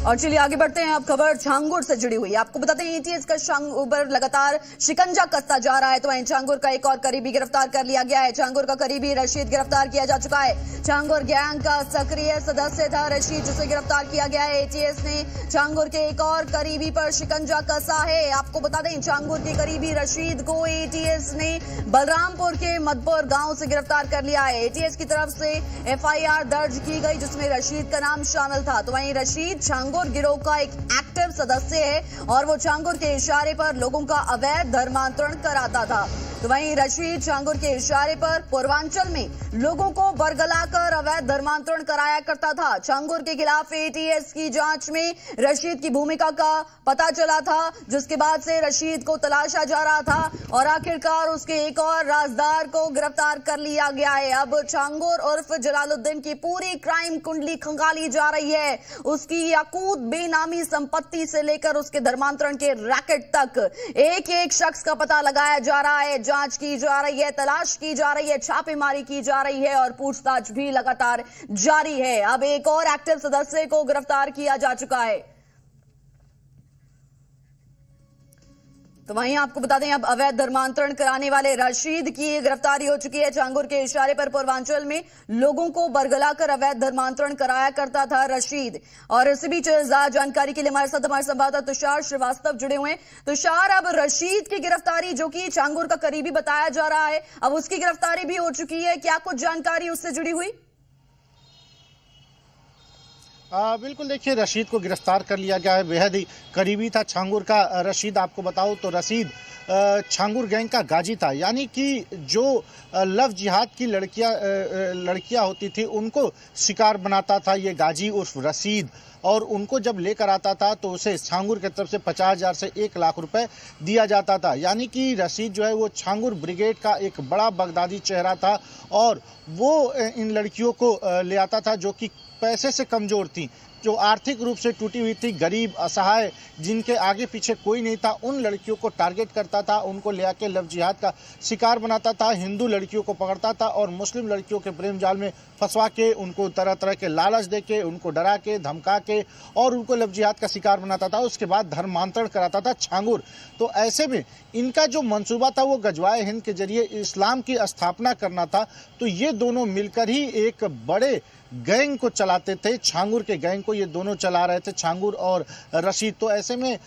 और चलिए आगे बढ़ते हैं। अब खबर छांगुर से जुड़ी हुई है। आपको बताते हैं एटीएस का छांगुर पर लगातार शिकंजा कसता जा रहा है। तो वहीं छांगुर का एक और करीबी गिरफ्तार कर लिया गया है। छांगुर का करीबी रशीद गिरफ्तार किया जा चुका है। छांगुर गैंग का सक्रिय सदस्य था रशीद, जिसे गिरफ्तार किया गया है। एटीएस ने छांगुर के एक और करीबी पर शिकंजा कसा है। आपको बता दें छांगुर के करीबी रशीद को एटीएस ने बलरामपुर के मधपुर गांव से गिरफ्तार कर लिया है। एटीएस की तरफ से एफआईआर दर्ज की गई, जिसमें रशीद का नाम शामिल था। तो वहीं रशीद छांगुर गिरोह का एक एक्टिव सदस्य है और वो छांगुर के इशारे पर लोगों का अवैध धर्मांतरण कराता था। तो वहीं रशीद छांगुर के इशारे पर पूर्वांचल में लोगों को बरगलाकर अवैध धर्मांतरण कराया करता था। छांगुर के खिलाफ एटीएस की जांच में रशीद की भूमिका का पता चला था, जिसके बाद से रशीद को तलाशा जा रहा था और आखिरकार उसके एक और राजदार को गिरफ्तार कर लिया गया है। अब छांगुर उर्फ जलालुद्दीन की पूरी क्राइम कुंडली खंगाली जा रही है। उसकी याकूत बेनामी संपत्ति से लेकर उसके धर्मांतरण के रैकेट तक एक एक शख्स का पता लगाया जा रहा है। जांच की जा रही है, तलाश की जा रही है, छापेमारी की जा रही है और पूछताछ भी लगातार जारी है। अब एक और एक्टिव सदस्य को गिरफ्तार किया जा चुका है। तो वहीं आपको बता दें अब अवैध धर्मांतरण कराने वाले रशीद की गिरफ्तारी हो चुकी है। छांगुर के इशारे पर पूर्वांचल में लोगों को बरगलाकर अवैध धर्मांतरण कराया करता था रशीद। और इसी बीच जानकारी के लिए हमारे साथ हमारे संवाददाता तुषार श्रीवास्तव जुड़े हुए हैं। तुषार, अब रशीद की गिरफ्तारी, जो कि छांगुर का करीबी बताया जा रहा है, अब उसकी गिरफ्तारी भी हो चुकी है। क्या कुछ जानकारी उससे जुड़ी हुई? बिल्कुल, देखिए रशीद को गिरफ्तार कर लिया गया है। बेहद ही करीबी था छांगुर का रशीद। आपको बताऊं तो रशीद छांगुर गैंग का गाजी था, यानी कि जो लव जिहाद की लड़कियां होती थी उनको शिकार बनाता था ये गाजी उर्फ रशीद। और उनको जब लेकर आता था तो उसे छांगुर की तरफ से 50,000 से 1 लाख रुपए दिया जाता था। यानी कि रशीद जो है वो छांगुर ब्रिगेड का एक बड़ा बगदादी चेहरा था और वो इन लड़कियों को ले आता था जो कि पैसे से कमज़ोर थी, जो आर्थिक रूप से टूटी हुई थी, गरीब, असहाय, जिनके आगे पीछे कोई नहीं था। उन लड़कियों को टारगेट करता था, उनको ले आके लव जिहाद का शिकार बनाता था। हिंदू लड़कियों को पकड़ता था और मुस्लिम लड़कियों के प्रेम जाल में फंसवा के उनको तरह तरह के लालच दे के, उनको डरा के, धमका के और उनको लव जिहाद का शिकार बनाता था। उसके बाद धर्मांतरण कराता था छांगुर। तो ऐसे में इनका जो मंसूबा था वो गजवाए हिंद के जरिए इस्लाम की स्थापना करना था। तो ये दोनों मिलकर ही एक बड़े गैंग को चलाते थे। छांगुर के गैंग को ये दोनों चला रहे थे, छांगुर और रशीद। तो ऐसे में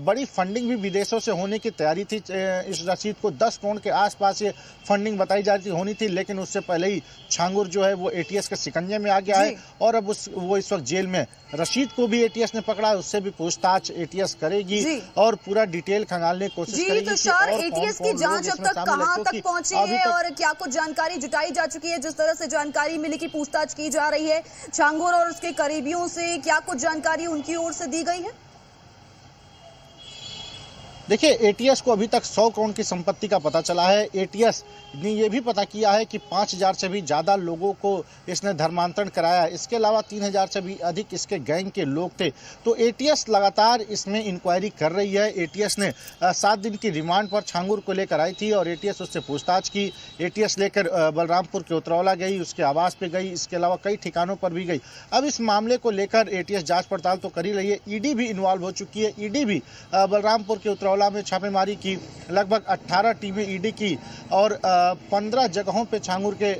बड़ी फंडिंग भी विदेशों से होने की तैयारी थी। इस रशीद को 10 करोड़ के आसपास ये फंडिंग बताई जा रही होनी थी, लेकिन उससे पहले ही छांगुर जो है वो एटीएस के शिकंजे में आ गया है और अब वो इस वक्त जेल में। रशीद को भी एटीएस ने पकड़ा है, उससे भी पूछताछ एटीएस करेगी और पूरा डिटेल खंगालने की कोशिश करेगी। तो एटीएस की जांच अब तक कहां तक पहुंची है और क्या कुछ जानकारी जुटाई जा चुकी है? जिस तरह से जानकारी मिली कि पूछताछ की जा रही है छांगुर और उसके करीबियों से, क्या कुछ जानकारी उनकी ओर से दी गई है? देखिए, एटीएस को अभी तक 100 करोड़ की संपत्ति का पता चला है। एटीएस ने यह भी पता किया है कि 5,000 से भी ज़्यादा लोगों को इसने धर्मांतरण कराया। इसके अलावा 3,000 से भी अधिक इसके गैंग के लोग थे। तो एटीएस लगातार इसमें इंक्वायरी कर रही है। एटीएस ने 7 दिन की रिमांड पर छांगुर को लेकर आई थी और एटीएस उससे पूछताछ की। एटीएस लेकर बलरामपुर के उतरौला गई, उसके आवास पे गई, इसके अलावा कई ठिकानों पर भी गई। अब इस मामले को लेकर एटीएस जाँच पड़ताल तो कर ही रही है। ईडी भी इन्वॉल्व हो चुकी है। ईडी भी बलरामपुर के उतरौला में छापेमारी की, लगभग 18 टीमें ईडी की और 15 जगहों पे छांगुर के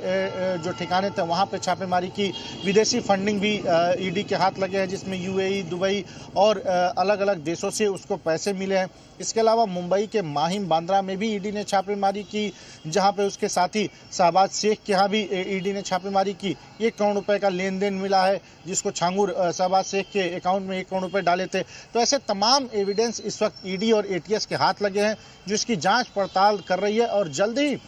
जो ठिकाने थे वहाँ पे छापेमारी की। विदेशी फंडिंग भी ईडी के हाथ लगे हैं, जिसमें यूएई, दुबई और अलग अलग देशों से उसको पैसे मिले हैं। इसके अलावा मुंबई के माहिम, बांद्रा में भी ईडी ने छापेमारी की, जहां पे उसके साथी शहबाज शेख के यहाँ भी ईडी ने छापेमारी की। 1 करोड़ रुपए का लेन देन मिला है, जिसको छांगुर शहबाज शेख के अकाउंट में 1 करोड़ रुपए डाले थे। तो ऐसे तमाम एविडेंस इस वक्त ईडी और एटीएस के हाथ लगे हैं, जिसकी जांच पड़ताल कर रही है और जल्द ही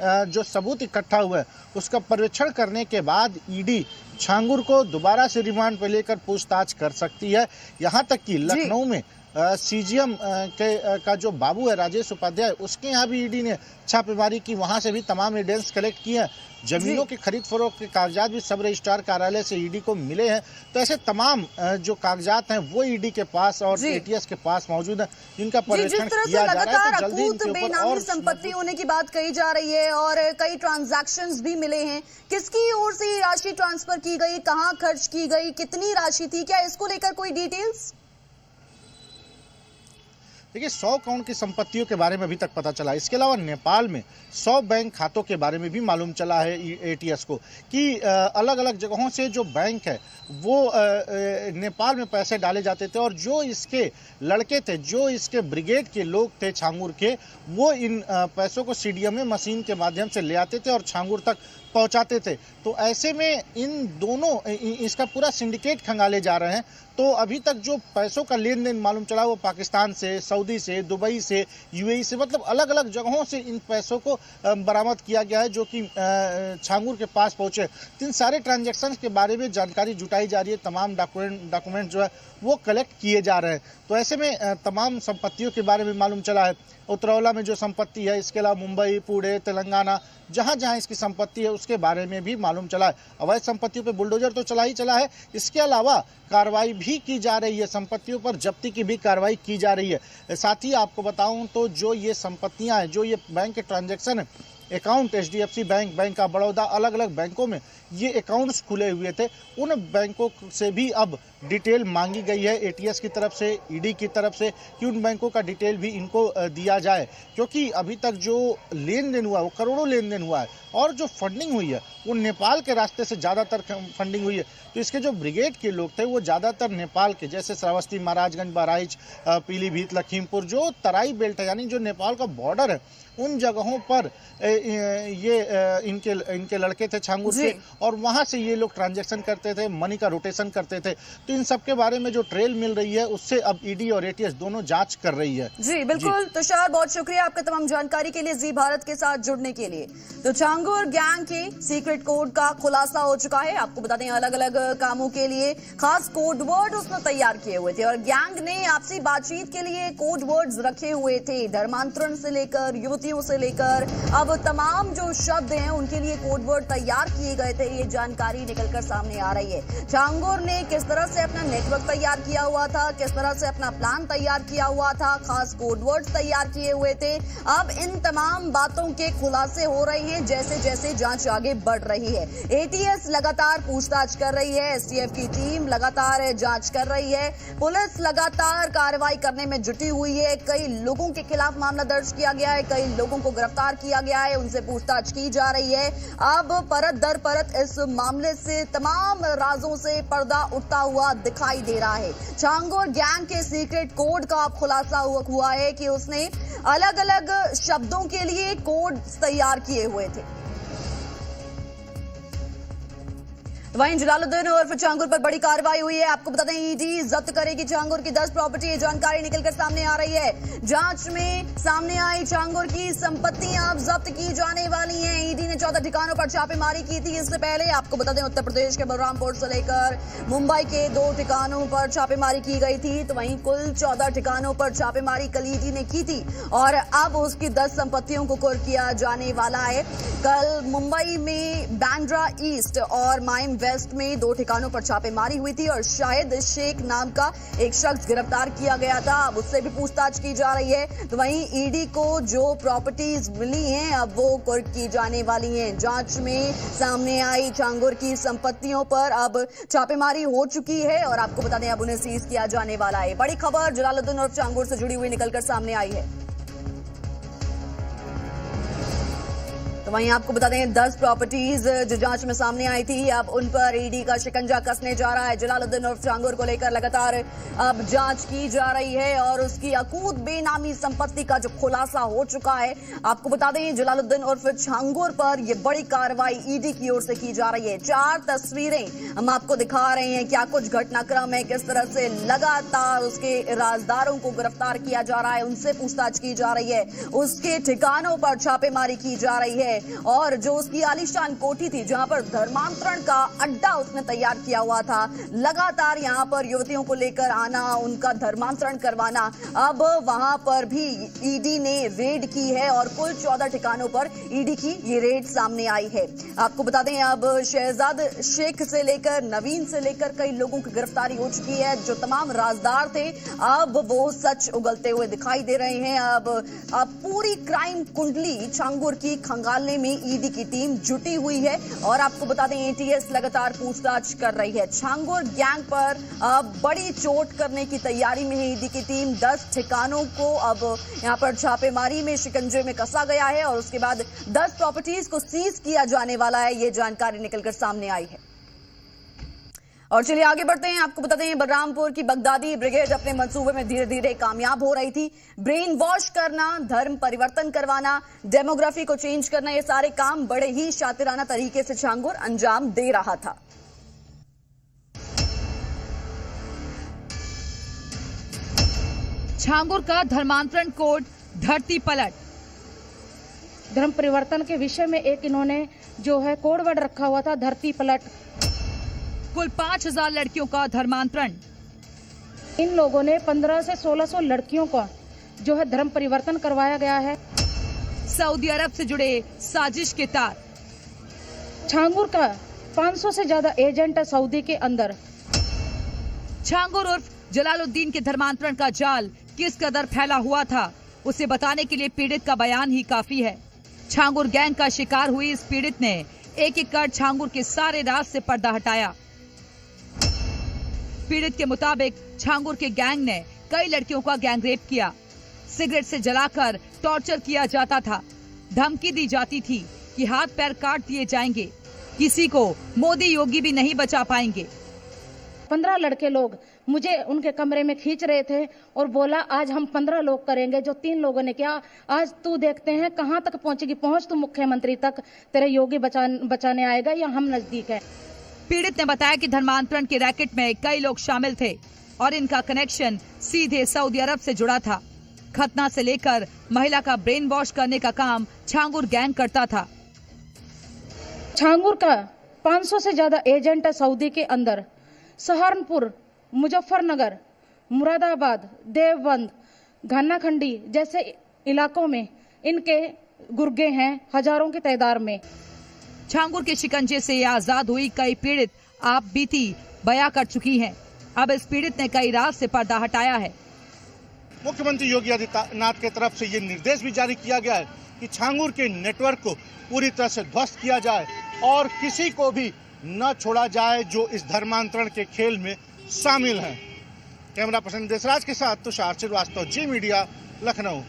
जो सबूत इकट्ठा हुआ है उसका पर्यवेक्षण करने के बाद ईडी छांगुर को दोबारा से रिमांड पर लेकर पूछताछ कर सकती है। यहाँ तक कि लखनऊ में सीजीएम का जो बाबू है राजेश उपाध्याय, उसके यहाँ भी ईडी ने छापेमारी की। वहाँ से भी तमाम एविडेंस कलेक्ट किए हैं। जमीनों की खरीद फरोख्त के कागजात भी सब रजिस्ट्रार कार्यालय से ईडी को मिले हैं। तो ऐसे तमाम जो कागजात हैं वो ईडी के पास और एटीएस के पास मौजूद है, जिनका पर्यवेक्षण किया जा रहा है। तो जल्दी इनके ऊपर और संपत्ति होने की बात कही जा रही है और कई ट्रांजैक्शंस भी मिले हैं। किसकी ओर से राशि ट्रांसफर की की गई, कहां खर्च की गई, कितनी राशि थी, क्या इसको लेकर कोई डिटेल्स? देखिए 100 करोड़ की संपत्तियों के बारे में अभी तक पता चला। इसके अलावा नेपाल में 100 बैंक खातों के बारे में भी मालूम चला है एटीएस को कि अलग अलग जगहों से जो बैंक है वो नेपाल में पैसे डाले जाते थे और जो इसके लड़के थे, जो इसके ब्रिगेड के लोग थे छांगुर के, वो इन पैसों को सीडीएमए मशीन के माध्यम से ले आते थे और छांगुर तक पहुंचाते थे। तो ऐसे में इन दोनों इसका पूरा सिंडिकेट खंगाले जा रहे हैं। तो अभी तक जो पैसों का लेन देन मालूम चला वो पाकिस्तान से, सऊदी से, दुबई से, यूएई से, मतलब अलग अलग जगहों से इन पैसों को बरामद किया गया है जो कि छांगुर के पास पहुंचे। तो इन सारे ट्रांजैक्शन के बारे में जानकारी जुटाई जा रही है, तमाम डॉक्यूमेंट जो है वो कलेक्ट किए जा रहे हैं। तो ऐसे में तमाम संपत्तियों के बारे में मालूम चला है। उतरौला में जो संपत्ति है, इसके अलावा मुंबई, पुणे, तेलंगाना, जहां जहां इसकी संपत्ति है उसके बारे में भी मालूम चला है। अवैध संपत्तियों पे बुलडोजर तो चला ही चला है, इसके अलावा कार्रवाई भी की जा रही है, संपत्तियों पर जब्ती की भी कार्रवाई की जा रही है। साथ ही आपको बताऊं तो जो ये संपत्तियां हैं, जो ये बैंक के ट्रांजैक्शन है, account HDFC bank, bank of Baroda, अलग अलग बैंकों में ये अकाउंट्स खुले हुए थे, उन बैंकों से भी अब डिटेल मांगी गई है एटीएस की तरफ से, ईडी की तरफ से, कि उन बैंकों का डिटेल भी इनको दिया जाए। क्योंकि अभी तक जो लेन देन हुआ है वो करोड़ों लेन देन हुआ है और जो फंडिंग हुई है वो नेपाल के रास्ते से ज़्यादातर फंडिंग हुई है। तो इसके जो ब्रिगेड के लोग थे वो ज़्यादातर नेपाल के, जैसे श्रावस्ती, महाराजगंज, बहराइच, पीलीभीत, लखीमपुर, जो तराई बेल्ट है यानी जो नेपाल का बॉर्डर है, उन जगहों पर इनके लड़के थे छांगुर के और वहां से ये लोग ट्रांजैक्शन करते थे, मनी का रोटेशन करते थे। तो इन सब के बारे में जो ट्रेल मिल रही है उससे अब ईडी और एटीएस दोनों जांच कर रही है। जी बिल्कुल तुषार, बहुत शुक्रिया आपका तमाम जानकारी के लिए, जी भारत के साथ जुड़ने के लिए। तो छांगुर गैंग के सीक्रेट कोड का खुलासा हो चुका है। आपको बता दें अलग अलग कामों के लिए खास कोड वर्ड उसने तैयार किए हुए थे और गैंग ने आपसी बातचीत के लिए कोड वर्ड्स रखे हुए थे, धर्मांतरण से लेकर युवतियों से लेकर अब तमाम जो शब्द हैं उनके लिए कोड वर्ड तैयार किए गए थे। ये जानकारी निकलकर सामने आ रही है। छांगुर ने किस तरह से अपना नेटवर्क तैयार किया हुआ था, किस तरह से अपना प्लान तैयार किया हुआ था, खास कोड वर्ड तैयार किए हुए थे। अब इन तमाम बातों के खुलासे हो रहे हैं जैसे जैसे जांच आगे बढ़ रही है। एटीएस लगातार पूछताछ कर रही है, एसटीएफ की टीम लगातार जांच कर रही है, पुलिस लगातार कार्रवाई करने में जुटी हुई है। कई लोगों के खिलाफ मामला दर्ज किया गया है, कई लोगों को गिरफ्तार किया गया है, उनसे पूछताछ की जा रही है। अब परत दर परत इस मामले से तमाम राजों से पर्दा उठता हुआ दिखाई दे रहा है। छांगुर गैंग के सीक्रेट कोड का अब खुलासा हुआ है कि उसने अलग अलग शब्दों के लिए कोड तैयार किए हुए थे। वहीं जलालुद्दीन और छांगुर पर बड़ी कार्रवाई हुई है। आपको बता दें ईडी जब्त करेगी छांगुर की 10 प्रॉपर्टी, ये जानकारी निकलकर सामने आ रही है। जांच में सामने आई छांगुर की संपत्तियां अब जब्त की जाने वाली हैं। ईडी ने 14 ठिकानों पर छापेमारी की थी। इससे पहले आपको बता दें उत्तर प्रदेश के बलरामपुर से लेकर मुंबई के 2 ठिकानों पर छापेमारी की गई थी। तो वहीं कुल 14 ठिकानों पर छापेमारी कल ईडी ने की थी और अब उसकी 10 संपत्तियों को कुर्क किया जाने वाला है। कल मुंबई में बांद्रा ईस्ट और माइम वेस्ट में 2 ठिकानों पर छापेमारी हुई थी और शाहिद शेख नाम का एक शख्स गिरफ्तार किया गया था। अब उससे भी पूछताछ की जा रही है। तो वहीं ईडी को जो प्रॉपर्टीज मिली हैं अब वो कुर्क की जाने वाली हैं। जांच में सामने आई छांगुर की संपत्तियों पर अब छापेमारी हो चुकी है और आपको बता दें अब उन्हें सीज किया जाने वाला है। बड़ी खबर जलालुद्दीन और छांगुर से जुड़ी हुई निकलकर सामने आई है। तो वहीं आपको बता दें 10 प्रॉपर्टीज जो जांच में सामने आई थी अब उन पर ईडी का शिकंजा कसने जा रहा है। जलालुद्दीन उर्फ छांगुर को लेकर लगातार अब जांच की जा रही है और उसकी अकूत बेनामी संपत्ति का जो खुलासा हो चुका है। आपको बता दें जलालुद्दीन उर्फ छांगुर पर यह बड़ी कार्रवाई ईडी की ओर से की जा रही है। 4 तस्वीरें हम आपको दिखा रहे हैं, क्या कुछ घटनाक्रम है, किस तरह से लगातार उसके राजदारों को गिरफ्तार किया जा रहा है, उनसे पूछताछ की जा रही है, उसके ठिकानों पर छापेमारी की जा रही है और जो उसकी आलीशान कोठी थी जहां पर धर्मांतरण का अड्डा उसने तैयार किया हुआ था, लगातार यहां पर युवतियों को लेकर आना, उनका धर्मांतरण करवाना, अब वहां पर भी ईडी ने रेड की है और कुल 14 ठिकानों पर ईडी की ये रेड सामने आई है। आपको बता दें अब शहजाद शेख से लेकर नवीन से लेकर कई लोगों की गिरफ्तारी हो चुकी है। जो तमाम राजदार थे अब वो सच उगलते हुए दिखाई दे रहे हैं। अब पूरी क्राइम कुंडली छांगुर की खंगालने मामले में ईडी की टीम जुटी हुई है और आपको बता दें एटीएस लगातार पूछताछ कर रही है। छांगुर गैंग पर बड़ी चोट करने की तैयारी में है ईडी की टीम। 10 ठिकानों को अब यहां पर छापेमारी में शिकंजे में कसा गया है और उसके बाद 10 प्रॉपर्टीज को सीज किया जाने वाला है, ये जानकारी निकलकर सामने आई है। और चलिए आगे बढ़ते हैं। आपको बता दें बलरामपुर की बगदादी ब्रिगेड अपने मंसूबे में धीरे धीरे कामयाब हो रही थी। ब्रेन वॉश करना, धर्म परिवर्तन करवाना, डेमोग्राफी को चेंज करना, ये सारे काम बड़े ही शातिराना तरीके से छांगुर अंजाम दे रहा था। छांगुर का धर्मांतरण कोड धरती पलट। धर्म परिवर्तन के विषय में एक इन्होंने जो है कोड वर्ड रखा हुआ था, धरती पलट। कुल 5000 लड़कियों का धर्मांतरण। इन लोगों ने 1500 से 1600 लड़कियों का जो है धर्म परिवर्तन करवाया गया है। सऊदी अरब से जुड़े साजिश के तार। छांगुर का 500 से ज्यादा एजेंट है सऊदी के अंदर। छांगुर उर्फ जलालुद्दीन के धर्मांतरण का जाल किस कदर फैला हुआ था, उसे बताने के लिए पीड़ित का बयान ही काफी है। छांगुर गैंग का शिकार हुई इस पीड़ित ने एक एक कर छांगुर के सारे राज से पर्दा हटाया। पीड़ित के मुताबिक छांगुर के गैंग ने कई लड़कियों का गैंगरेप किया। सिगरेट से जलाकर टॉर्चर किया जाता था। धमकी दी जाती थी कि हाथ पैर काट दिए जाएंगे, किसी को मोदी योगी भी नहीं बचा पाएंगे। 15 लड़के लोग मुझे उनके कमरे में खींच रहे थे और बोला आज हम 15 लोग करेंगे। जो 3 लोगों ने किया, आज तू देखते हैं कहां तक पहुंचेगी, पहुंच तू मुख्यमंत्री तक, तेरे योगी बचाने आएगा या हम नजदीक है। पीड़ित ने बताया कि धर्मांतरण के रैकेट में कई लोग शामिल थे और इनका कनेक्शन सीधे सऊदी अरब से जुड़ा था। खतना से लेकर महिला का ब्रेन वॉश करने का काम छांगुर गैंग करता था। छांगुर का 500 से ज्यादा एजेंट है सऊदी के अंदर। सहारनपुर, मुजफ्फरनगर, मुरादाबाद, देवबंद, घानाखंडी जैसे इलाकों में इनके गुर्गे हैं हजारों की तादाद में। छांगुर के शिकंजे से आजाद हुई कई पीड़ित आप बीती बयां कर चुकी हैं। अब इस पीड़ित ने कई राज से पर्दा हटाया है। मुख्यमंत्री योगी आदित्यनाथ की तरफ से ये निर्देश भी जारी किया गया है कि छांगुर के नेटवर्क को पूरी तरह से ध्वस्त किया जाए और किसी को भी न छोड़ा जाए जो इस धर्मांतरण के खेल में शामिल हैं। कैमरा पर्सन देशराज के साथ तुषार श्रीवास्तव, जी मीडिया, लखनऊ।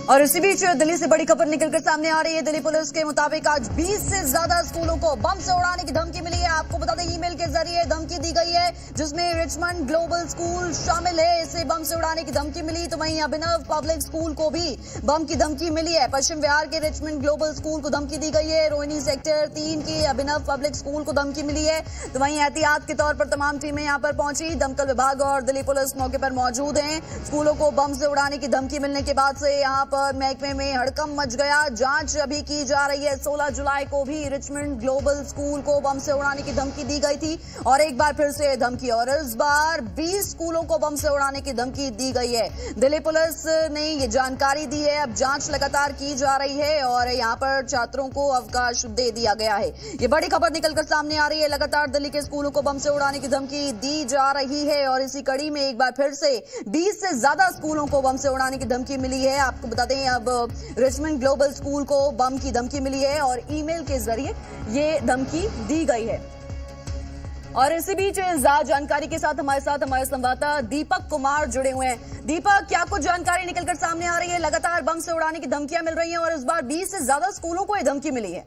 और इसी बीच दिल्ली से बड़ी खबर निकलकर सामने आ रही है। दिल्ली पुलिस के मुताबिक आज 20 से ज्यादा स्कूलों को बम से उड़ाने की धमकी मिली है। आपको बता दें ईमेल के जरिए धमकी दी गई है जिसमें रिचमंड ग्लोबल स्कूल शामिल है। इसे बम से उड़ाने की धमकी मिली। तो वहीं अभिनव पब्लिक स्कूल को भी बम की धमकी मिली है। पश्चिम बिहार के रिचमंड ग्लोबल स्कूल को धमकी दी गई है। रोहिणी सेक्टर 3 के अभिनव पब्लिक स्कूल को धमकी मिली है। तो वहीं एहतियात के तौर पर तमाम टीमें यहां पर पहुंची। दमकल विभाग और दिल्ली पुलिस मौके पर मौजूद हैं। स्कूलों को बम से उड़ाने की धमकी मिलने के बाद से यहां पर महकमे में हड़कंप मच गया। जांच अभी की जा रही है। 16 जुलाई को भी रिचमंड ग्लोबल स्कूल को बम से उड़ाने की धमकी दी गई थी और एक बार फिर से धमकी, और इस बार 20 स्कूलों को बम से उड़ाने की धमकी दी गई है। दिल्ली पुलिस ने ये जानकारी दी है। अब जांच लगातार की जा रही है और यहां पर छात्रों को अवकाश दे दिया गया है। ये बड़ी खबर निकलकर सामने आ रही है। लगातार दिल्ली के स्कूलों को बम से उड़ाने की धमकी दी जा रही है और इसी कड़ी में एक बार फिर से 20 से ज्यादा स्कूलों को बम से उड़ाने की धमकी मिली है। आपको बता दें अब रिचमंड ग्लोबल स्कूल को बम की धमकी मिली है और ईमेल के जरिए ये धमकी दी गई है। और इसी बीच ज्यादा जानकारी के साथ हमारे संवाददाता दीपक कुमार जुड़े हुए हैं। दीपक, क्या कुछ जानकारी निकलकर सामने आ रही है? लगातार बम से उड़ाने की धमकियां मिल रही हैं और इस बार 20 से ज्यादा स्कूलों को ये धमकी मिली है।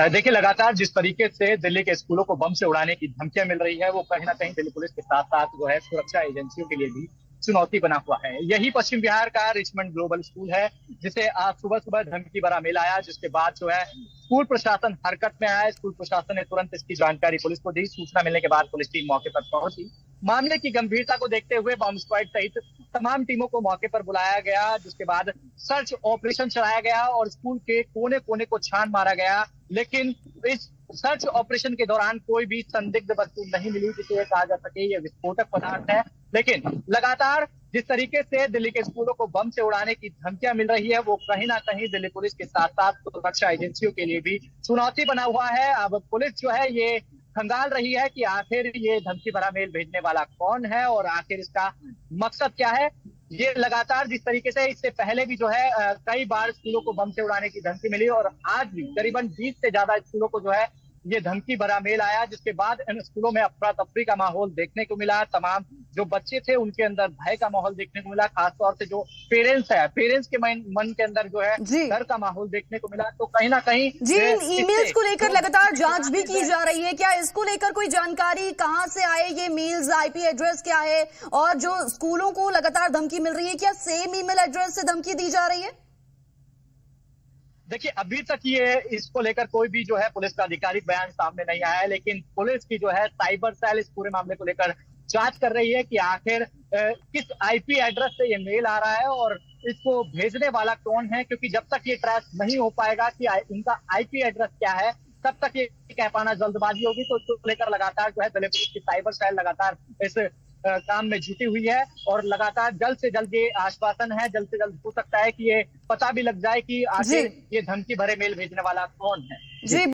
देखिए, लगातार जिस तरीके से दिल्ली के स्कूलों को बम से उड़ाने की धमकियां मिल रही है वो कहीं ना कहीं दिल्ली पुलिस के साथ साथ जो है सुरक्षा एजेंसियों के लिए भी चुनौती बना हुआ है। यही पश्चिम बिहार का रिचमंड ग्लोबल स्कूल है जिसे आज सुबह सुबह धमकी भरा मेल आया, जिसके बाद जो है स्कूल प्रशासन हरकत में आया। स्कूल प्रशासन ने तुरंत इसकी जानकारी पुलिस को दी। सूचना मिलने के बाद पुलिस टीम मौके पर पहुंची। मामले की गंभीरता को देखते हुए बॉम्ब स्क्वाड सहित तमाम टीमों को मौके पर बुलाया गया, जिसके बाद सर्च ऑपरेशन चलाया गया और स्कूल के कोने कोने को छान मारा गया। लेकिन इस सर्च ऑपरेशन के दौरान कोई भी संदिग्ध वस्तु नहीं मिली जिसे कहा जा सके ये विस्फोटक पदार्थ है। लेकिन लगातार जिस तरीके से दिल्ली के स्कूलों को बम से उड़ाने की धमकियां मिल रही है वो कहीं ना कहीं दिल्ली पुलिस के साथ साथ सुरक्षा एजेंसियों के लिए भी चुनौती बना हुआ है। अब पुलिस जो है ये खंगाल रही है कि आखिर ये धमकी भरा मेल भेजने वाला कौन है और आखिर इसका मकसद क्या है। ये लगातार जिस तरीके से इससे पहले भी जो है कई बार स्कूलों को बम से उड़ाने की धमकी मिली और आज भी करीबन 20 से ज्यादा स्कूलों को जो है ये धमकी भरा मेल आया, जिसके बाद इन स्कूलों में अफरा तफरी का माहौल देखने को मिला। तमाम जो बच्चे थे उनके अंदर भय का माहौल देखने को मिला, खासतौर से जो पेरेंट्स के मन के अंदर जो है डर का माहौल देखने को मिला। तो कहीं ना कहीं जी, इन ईमेल्स को लेकर लगातार जांच भी की जा रही है। क्या इसको लेकर कोई जानकारी कहां से आए, ये मेल्स, आईपी एड्रेस क्या है, और जो स्कूलों को लगातार धमकी मिल रही है क्या सेम ईमेल एड्रेस से धमकी दी जा रही है? देखिए, अभी तक ये इसको लेकर कोई भी जो है पुलिस का आधिकारिक बयान सामने नहीं आया है, लेकिन पुलिस की जो है साइबर सेल इस पूरे मामले को लेकर जांच कर रही है कि आखिर किस आईपी एड्रेस से ये मेल आ रहा है और इसको भेजने वाला कौन है, क्योंकि जब तक ये ट्रैक नहीं हो पाएगा कि इनका आईपी एड्रेस क्या है, तब तक ये कह पाना जल्दबाजी होगी। तो इसको लेकर लगातार जो है दिल्ली पुलिस की साइबर सेल लगातार इस काम में जुटी हुई है और लगातार जल्द से जल्द ये आश्वासन है, जल्द से जल्द हो सकता है कि ये पता भी लग जाए कि आखिर ये धमकी भरे मेल भेजने वाला कौन है। जी।